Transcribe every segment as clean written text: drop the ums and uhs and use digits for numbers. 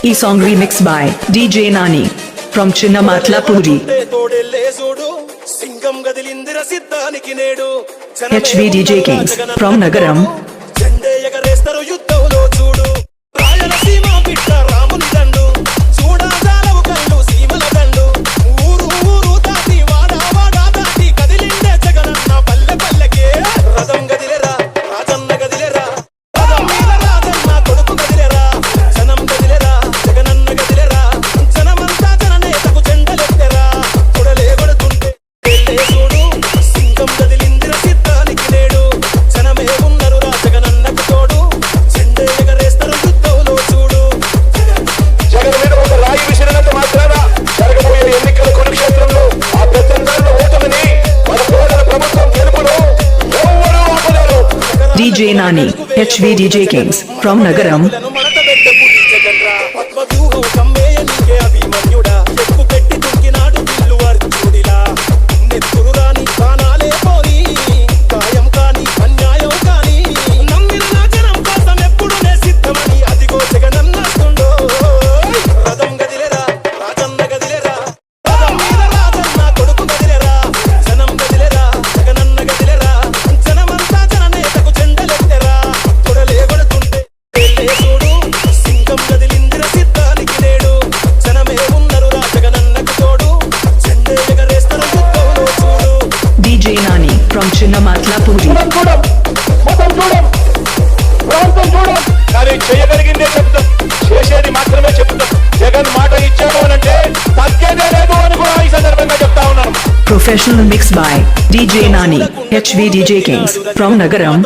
ఈ song remixed by DJ Nani from Chinnamatla-Puri. HVDJ Kings from Nagaram. DJ Nani, HVDJ Kings from Nagaram. DJ Nani from Chinnamatla-Puri. Professional mix by DJ Nani, HVDJ Kings from Nagaram.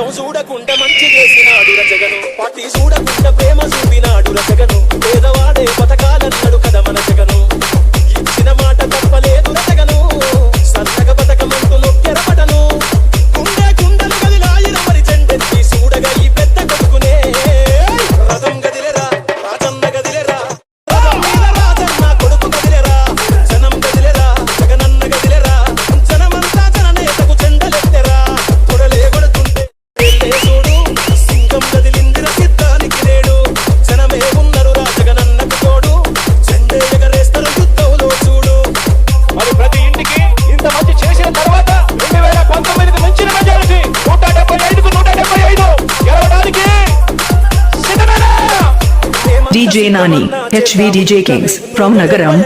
DJ Nani, HVDJ Kings from Nagaram.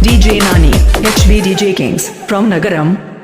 DJ Nani, HVDJ Kings from Nagaram.